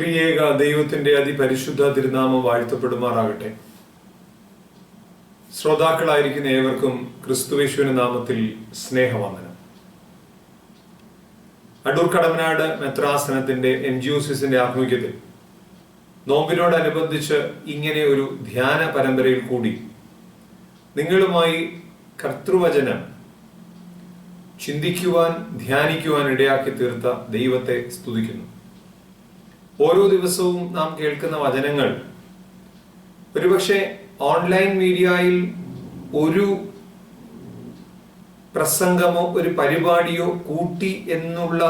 ത്രിയേക ദൈവത്തിന്റെ അതിപരിശുദ്ധ തിരുനാമം വാഴ്ത്തപ്പെടുമാറാകട്ടെ. ശ്രോതാക്കളായിരിക്കുന്ന ഏവർക്കും ക്രിസ്തുയേശുവിന്റെ നാമത്തിൽ സ്നേഹവന്ദനം. അടൂർ കടമനാട് മെത്രാസനത്തിന്റെ NGOCSന്റെ ആഭിമുഖ്യത്തിൽ നോമ്പിനോടനുബന്ധിച്ച് ഇങ്ങനെ ഒരു ധ്യാന പരമ്പരയിൽ കൂടി നിങ്ങളുമായി കർത്തൃവചനം ചിന്തിക്കുവാൻ, ധ്യാനിക്കുവാൻ ഇടയാക്കി തീർത്ത ദൈവത്തെ സ്തുതിക്കുന്നു. ഓരോ ദിവസവും നാം കേൾക്കുന്ന വചനങ്ങൾ ഒരുപക്ഷെ ഓൺലൈൻ മീഡിയയിൽ ഒരു പ്രസംഗമോ ഒരു പരിപാടിയോ കൂട്ടി എന്നുള്ള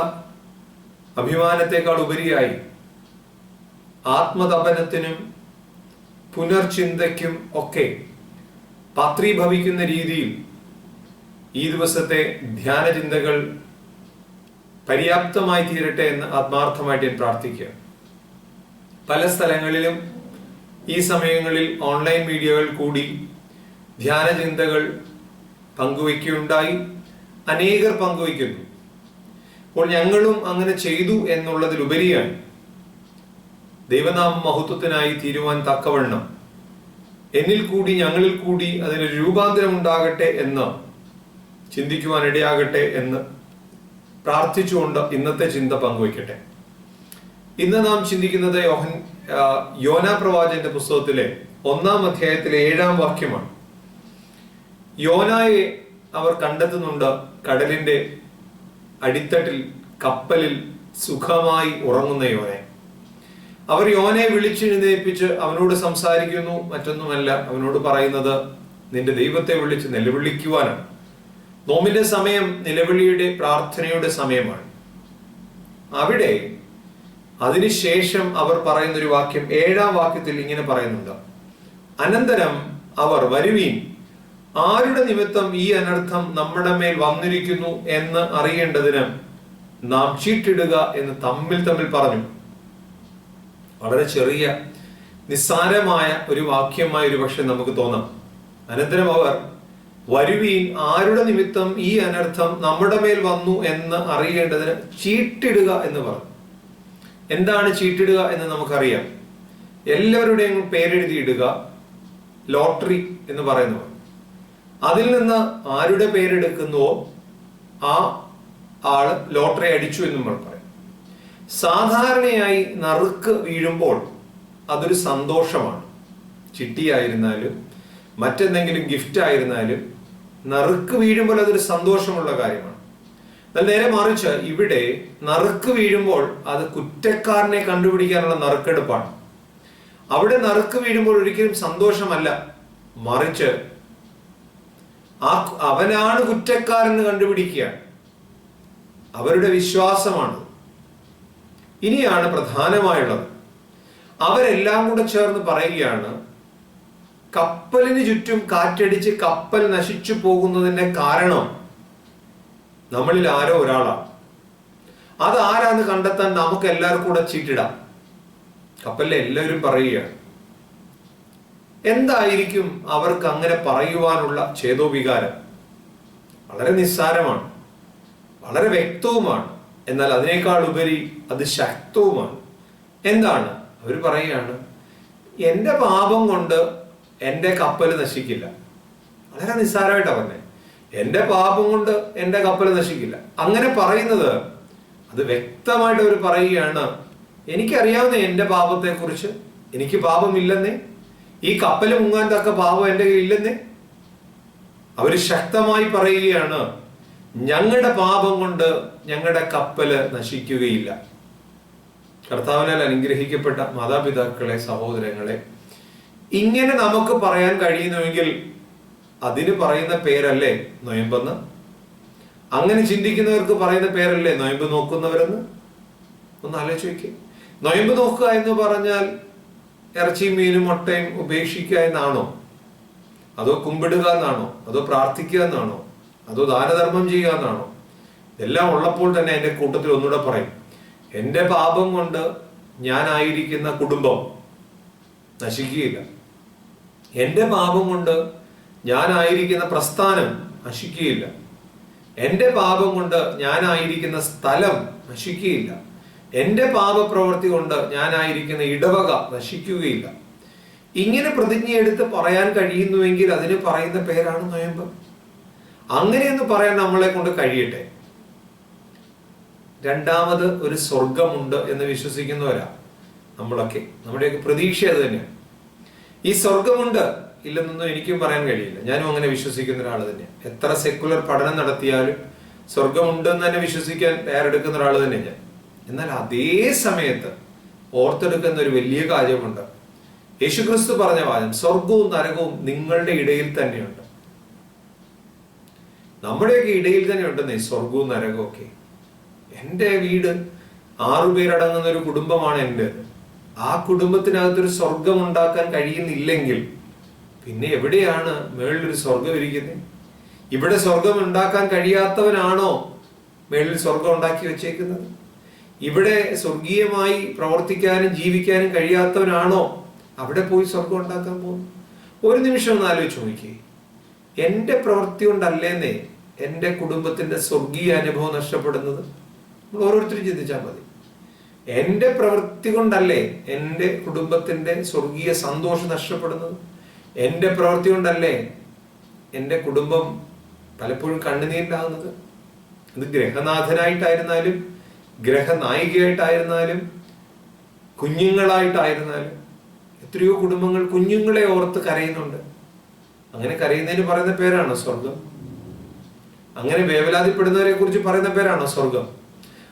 അഭിമാനത്തെക്കാൾ ഉപരിയായി ആത്മതപനത്തിനും പുനർചിന്തയ്ക്കും ഒക്കെ പാത്രീഭവിക്കുന്ന രീതിയിൽ ഈ ദിവസത്തെ ധ്യാന ചിന്തകൾ പര്യാപ്തമായി തീരട്ടെ എന്ന് ആത്മാർത്ഥമായിട്ട് ഞാൻ പ്രാർത്ഥിക്കുക. പല സ്ഥലങ്ങളിലും ഈ സമയങ്ങളിൽ ഓൺലൈൻ മീഡിയകൾ കൂടി ധ്യാന ചിന്തകൾ പങ്കുവയ്ക്കുകയുണ്ടായി, അനേകർ പങ്കുവയ്ക്കുന്നു. അപ്പോൾ ഞങ്ങളും അങ്ങനെ ചെയ്തു എന്നുള്ളതിലുപരിയായി ദൈവനാമ മഹത്വത്തിനായി തീരുവാൻ തക്കവണ്ണം എന്നിൽ കൂടി ഞങ്ങളിൽ കൂടി അതിനൊരു രൂപാന്തരം ഉണ്ടാകട്ടെ എന്ന് ചിന്തിക്കുവാൻ ഇടയാകട്ടെ എന്ന് പ്രാർത്ഥിച്ചുകൊണ്ട് ഇന്നത്തെ ചിന്ത പങ്കുവയ്ക്കട്ടെ. ഇന്ന് നാം ചിന്തിക്കുന്നത് യോനാ പ്രവാചകന്റെ പുസ്തകത്തിലെ 1-ാം അധ്യായത്തിലെ 7-ാം വാക്യമാണ്. യോനായെ അവർ കണ്ടെത്തുന്നുണ്ട് കടലിന്റെ അടിത്തട്ടിൽ കപ്പലിൽ സുഖമായി ഉറങ്ങുന്ന യോനെ. അവർ യോനയെ വിളിച്ചെഴുന്നേൽപ്പിച്ച് അവനോട് സംസാരിക്കുന്നു. മറ്റൊന്നുമല്ല, അവനോട് പറയുന്നത് നിന്റെ ദൈവത്തെ വിളിച്ച് നിലവിളിക്കുവാനാണ്. നോമ്പിന്റെ സമയം നിലവിളിയുടെ, പ്രാർത്ഥനയുടെ സമയമാണ്. അവിടെ അതിനുശേഷം അവർ പറയുന്ന ഒരു വാക്യം 7-ാം വാക്യത്തിൽ ഇങ്ങനെ പറയുന്നുണ്ട്: അനന്തരം അവർ വരുവീൻ, ആരുടെ നിമിത്തം ഈ അനർത്ഥം നമ്മുടെ മേൽ വന്നിരിക്കുന്നു എന്ന് അറിയേണ്ടതിന് നാം ചീട്ടിടുക എന്ന് തമ്മിൽ പറഞ്ഞു. വളരെ ചെറിയ നിസ്സാരമായ ഒരു വാക്യമായ ഒരു പക്ഷെ നമുക്ക് തോന്നാം. അനന്തരം അവർ വരുവീൻ, ആരുടെ നിമിത്തം ഈ അനർത്ഥം നമ്മുടെ മേൽ വന്നു എന്ന് അറിയേണ്ടതിന് ചീട്ടിടുക എന്ന് പറഞ്ഞു. എന്താണ് ചീട്ടിടുക എന്ന് നമുക്കറിയാം. എല്ലാവരുടെയും പേരെഴുതിയിടുക, ലോട്ടറി എന്ന് പറയുന്നത്. അതിൽ നിന്ന് ആരുടെ പേരെടുക്കുന്നുവോ ആ ആള് ലോട്ടറി അടിച്ചു എന്നും പറയും. സാധാരണയായി നറുക്ക് വീഴുമ്പോൾ അതൊരു സന്തോഷമാണ്. ചിട്ടിയായിരുന്നാലും മറ്റെന്തെങ്കിലും ഗിഫ്റ്റ് ആയിരുന്നാലും നറുക്ക് വീഴുമ്പോൾ അതൊരു സന്തോഷമുള്ള കാര്യമാണ്. എന്നാൽ നേരെ മറിച്ച് ഇവിടെ നറുക്ക് വീഴുമ്പോൾ അത് കുറ്റക്കാരനെ കണ്ടുപിടിക്കാനുള്ള നറുക്കെടുപ്പാണ്. അവിടെ നറുക്ക് വീഴുമ്പോൾ ഒരിക്കലും സന്തോഷമല്ല, മറിച്ച് അവനാണ് കുറ്റക്കാരെന്ന് കണ്ടുപിടിക്കുക. അവരുടെ വിശ്വാസമാണ്. ഇനിയാണ് പ്രധാനമായുള്ളത്. അവരെല്ലാം കൂടെ ചേർന്ന് പറയുകയാണ്, കപ്പലിന് ചുറ്റും കാറ്റടിച്ച് കപ്പൽ നശിച്ചു പോകുന്നതിന്റെ കാരണം നമ്മളിൽ ആരോ ഒരാളാണ്. അതാരാന്ന് കണ്ടെത്താൻ നമുക്ക് എല്ലാവർക്കും കൂടെ ചീട്ടിടാം. കപ്പലിലെ എല്ലാവരും പറയുകയാണ്. എന്തായിരിക്കും അവർക്ക് അങ്ങനെ പറയുവാനുള്ള ചേതോവികാരം? വളരെ നിസ്സാരമാണ്, വളരെ വ്യക്തവുമാണ്, എന്നാൽ അതിനേക്കാൾ ഉപരി അത് ശക്തവുമാണ്. എന്താണ് അവർ പറയുകയാണ്? എൻ്റെ പാപം കൊണ്ട് എൻ്റെ കപ്പൽ നശിക്കില്ല. വളരെ നിസ്സാരമായിട്ടാണ് പറഞ്ഞത്. എൻ്റെ പാപം കൊണ്ട് എൻ്റെ കപ്പൽ നശിക്കില്ല. അങ്ങനെ പറയുന്നത് അത് വ്യക്തമായിട്ട് അവർ പറയുകയാണ്, എനിക്കറിയാവുന്ന എൻ്റെ പാപത്തെ കുറിച്ച്. എനിക്ക് പാപമില്ലെന്നേ, ഈ കപ്പൽ മുങ്ങാൻ തക്ക പാപം എൻ്റെ കയ്യിലില്ലെന്നേ. അവർ ശക്തമായി പറയുകയാണ്, ഞങ്ങളുടെ പാപം കൊണ്ട് ഞങ്ങളുടെ കപ്പല് നശിക്കുകയില്ല. കർത്താവിനാൽ അനുഗ്രഹിക്കപ്പെട്ട മാതാപിതാക്കളെ, സഹോദരങ്ങളെ, ഇങ്ങനെ നമുക്ക് പറയാൻ കഴിയുന്നുവെങ്കിൽ അതിന് പറയുന്ന പേരല്ലേ നൊയമ്പെന്ന്? അങ്ങനെ ചിന്തിക്കുന്നവർക്ക് പറയുന്ന പേരല്ലേ നൊയമ്പ് നോക്കുന്നവരെന്ന്? ഒന്ന് ആലോചിച്ച് നോക്കി. നൊയമ്പ് നോക്കുക എന്ന് പറഞ്ഞാൽ ഇറച്ചിയും മീനും മുട്ടയും ഉപേക്ഷിക്കുക എന്നാണോ? അതോ കുമ്പിടുക എന്നാണോ? അതോ പ്രാർത്ഥിക്കുക എന്നാണോ? അതോ ദാനധർമ്മം ചെയ്യുക എന്നാണോ? എല്ലാം ഉള്ളപ്പോൾ തന്നെ എൻ്റെ കൂട്ടത്തിൽ ഒന്നുകൂടെ പറയും, എൻ്റെ പാപം കൊണ്ട് ഞാനായിരിക്കുന്ന കുടുംബം നശിക്കുകയില്ല. എൻ്റെ പാപം കൊണ്ട് ഞാനായിരിക്കുന്ന പ്രസ്ഥാനം നശിക്കുകയില്ല. എൻ്റെ പാപം കൊണ്ട് ഞാനായിരിക്കുന്ന സ്ഥലം നശിക്കുകയില്ല. എൻ്റെ പാപപ്രവൃത്തി കൊണ്ട് ഞാനായിരിക്കുന്ന ഇടവക നശിക്കുകയില്ല. ഇങ്ങനെ പ്രതിജ്ഞയെടുത്ത് പറയാൻ കഴിയുന്നുവെങ്കിൽ അതിന് പറയുന്ന പേരാണ് നൊയമ്പ്. അങ്ങനെയൊന്ന് പറയാൻ നമ്മളെ കൊണ്ട് കഴിയട്ടെ. രണ്ടാമത് ഒരു സ്വർഗമുണ്ട് എന്ന് വിശ്വസിക്കുന്നവരാ നമ്മളൊക്കെ. നമ്മുടെയൊക്കെ പ്രതീക്ഷ അത് തന്നെയാണ്. ഈ സ്വർഗമുണ്ട് ഇല്ലെന്നൊന്നും എനിക്കും പറയാൻ കഴിയില്ല. ഞാനും അങ്ങനെ വിശ്വസിക്കുന്ന ഒരാൾ തന്നെയാണ്. എത്ര സെക്കുലർ പഠനം നടത്തിയാലും സ്വർഗമുണ്ടെന്ന് തന്നെ വിശ്വസിക്കാൻ തയ്യാറെടുക്കുന്ന ഒരാൾ തന്നെ ഞാൻ. എന്നാൽ അതേ സമയത്ത് ഓർത്തെടുക്കുന്ന ഒരു വലിയ കാര്യമുണ്ട്. യേശുക്രിസ്തു പറഞ്ഞ വാചകം, സ്വർഗവും നരകവും നിങ്ങളുടെ ഇടയിൽ തന്നെയുണ്ട്. നമ്മുടെയൊക്കെ ഇടയിൽ തന്നെ ഉണ്ടെന്നേ സ്വർഗവും നരകവും ഒക്കെ. എൻ്റെ വീട് 6 പേരടങ്ങുന്ന ഒരു കുടുംബമാണ് എൻ്റെത്. ആ കുടുംബത്തിനകത്തൊരു സ്വർഗം ഉണ്ടാക്കാൻ കഴിയുന്നില്ലെങ്കിൽ പിന്നെ എവിടെയാണ് മേളിലൊരു സ്വർഗം ഇരിക്കുന്നത്? ഇവിടെ സ്വർഗം ഉണ്ടാക്കാൻ കഴിയാത്തവനാണോ മേളിൽ സ്വർഗം ഉണ്ടാക്കി വെച്ചേക്കുന്നത്? ഇവിടെ സ്വർഗീയമായി പ്രവർത്തിക്കാനും ജീവിക്കാനും കഴിയാത്തവനാണോ അവിടെ പോയി സ്വർഗം ഉണ്ടാക്കാൻ പോകുന്നു? ഒരു നിമിഷം ഒന്ന് ആലോചിച്ച് നോക്കിയേ. എൻ്റെ പ്രവൃത്തി കൊണ്ടല്ലേന്നേ എൻ്റെ കുടുംബത്തിന്റെ സ്വർഗീയ അനുഭവം നഷ്ടപ്പെടുന്നത്? നമ്മൾ ഓരോരുത്തരും ചിന്തിച്ചാൽ മതി. എൻ്റെ പ്രവൃത്തി കൊണ്ടല്ലേ എൻ്റെ കുടുംബത്തിന്റെ സ്വർഗീയ സന്തോഷം നഷ്ടപ്പെടുന്നത്? എൻ്റെ പ്രവൃത്തി കൊണ്ടല്ലേ എൻ്റെ കുടുംബം പലപ്പോഴും കണ്ണുനീരിലാകുന്നത്? അത് ഗ്രഹനാഥനായിട്ടായിരുന്നാലും ഗ്രഹനായികയായിട്ടായിരുന്നാലും കുഞ്ഞുങ്ങളായിട്ടായിരുന്നാലും എത്രയോ കുടുംബങ്ങൾ കുഞ്ഞുങ്ങളെ ഓർത്ത് കരയുന്നുണ്ട്. അങ്ങനെ കരയുന്നതിന് പറയുന്ന പേരാണോ സ്വർഗം? അങ്ങനെ വേവലാതിപ്പെടുന്നവരെ കുറിച്ച് പറയുന്ന പേരാണോ സ്വർഗം?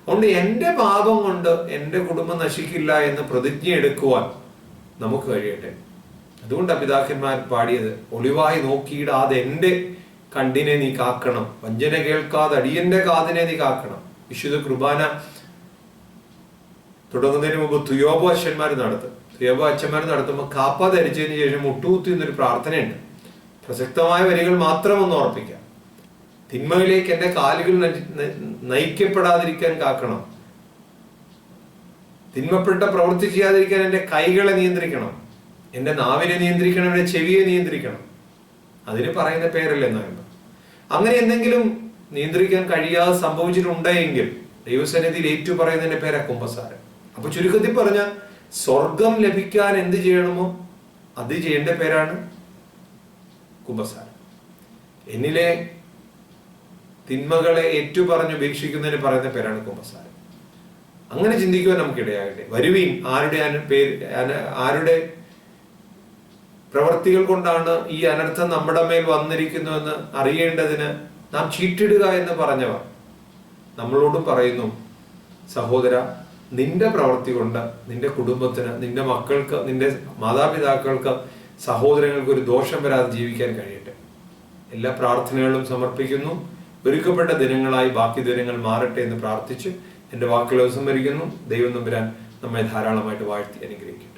അതുകൊണ്ട് എൻ്റെ പാപം കൊണ്ട് എൻ്റെ കുടുംബം നശിക്കില്ല എന്ന് പ്രതിജ്ഞ എടുക്കുവാൻ നമുക്ക് കഴിയട്ടെ. അതുകൊണ്ട് പിതാക്കന്മാർ പാടിയത്, ഒളിവായി നോക്കിയിടാതെ എൻ്റെ കണ്ണിനെ നീ കാക്കണം, വഞ്ചന കേൾക്കാതെ അടിയന്റെ കാതിനെ നീ കാക്കണം. വിശുദ്ധ കുർബാന തുടങ്ങുന്നതിന് മുമ്പ് തുയോബോ അച്ഛന്മാർ നടത്തുമ്പോൾ കാപ്പ ധരിച്ചതിന് ശേഷം മുട്ടുകുത്തി എന്നൊരു പ്രാർത്ഥനയുണ്ട്. പ്രസക്തമായ വരികൾ മാത്രം ഒന്ന് ഓർപ്പിക്കാം. തിന്മയിലേക്ക് എന്റെ കാലുകൾ നയിക്കപ്പെടാതിരിക്കാൻ കാക്കണം, തിന്മപ്പെട്ട പ്രവൃത്തി ചെയ്യാതിരിക്കാൻ എന്റെ കൈകളെ നിയന്ത്രിക്കണം, എന്റെ നാവിനെ നിയന്ത്രിക്കണം, എന്റെ ചെവിയെ നിയന്ത്രിക്കണം. അതിന് പറയുന്ന പേരല്ലേ നൊയമ്പ്. അങ്ങനെ എന്തെങ്കിലും നിയന്ത്രിക്കാൻ കഴിയാതെ സംഭവിച്ചിട്ടുണ്ടെങ്കിൽ ദൈവസന്നിധിയിൽ ഏറ്റു പറയുന്നതിന്റെ പേരാ കുമ്പസാരം. അപ്പൊ ചുരുക്കത്തിൽ പറഞ്ഞ സ്വർഗം ലഭിക്കാൻ എന്ത് ചെയ്യണമോ അത് ചെയ്യേണ്ട പേരാണ് കുമ്പസാരം. എന്നിലെ തിന്മകളെ ഏറ്റുപറഞ്ഞ് ഉപേക്ഷിക്കുന്നതിന് പറയുന്ന പേരാണ് കുമ്പസാരം. അങ്ങനെ ചിന്തിക്കുവാൻ നമുക്ക് ഇടയാകട്ടെ. വരുവീൻ, ആരുടെ പ്രവർത്തികൾ കൊണ്ടാണ് ഈ അനർത്ഥം നമ്മുടെ മേൽ വന്നിരിക്കുന്നുവെന്ന് അറിയേണ്ടതിന് നാം ചീട്ടിടുക എന്ന് പറഞ്ഞവർ നമ്മളോടും പറയുന്നു, സഹോദര, നിന്റെ പ്രവൃത്തി കൊണ്ട് നിന്റെ കുടുംബത്തിന്, നിന്റെ മക്കൾക്ക്, നിന്റെ മാതാപിതാക്കൾക്ക്, സഹോദരങ്ങൾക്ക് ഒരു ദോഷം വരാതെ ജീവിക്കാൻ കഴിയട്ടെ. എല്ലാ പ്രാർത്ഥനകളും സമർപ്പിക്കുന്നു. ഒരുക്കപ്പെട്ട ദിനങ്ങളായി ബാക്കി ദിനങ്ങൾ മാറട്ടെ എന്ന് പ്രാർത്ഥിച്ച് എൻ്റെ വാക്കുകൾ ഉപസംഹരിക്കുന്നു. ദൈവം തമ്പുരാൻ നമ്മെ ധാരാളമായിട്ട് വാഴ്ത്തി അനുഗ്രഹിക്കട്ടെ.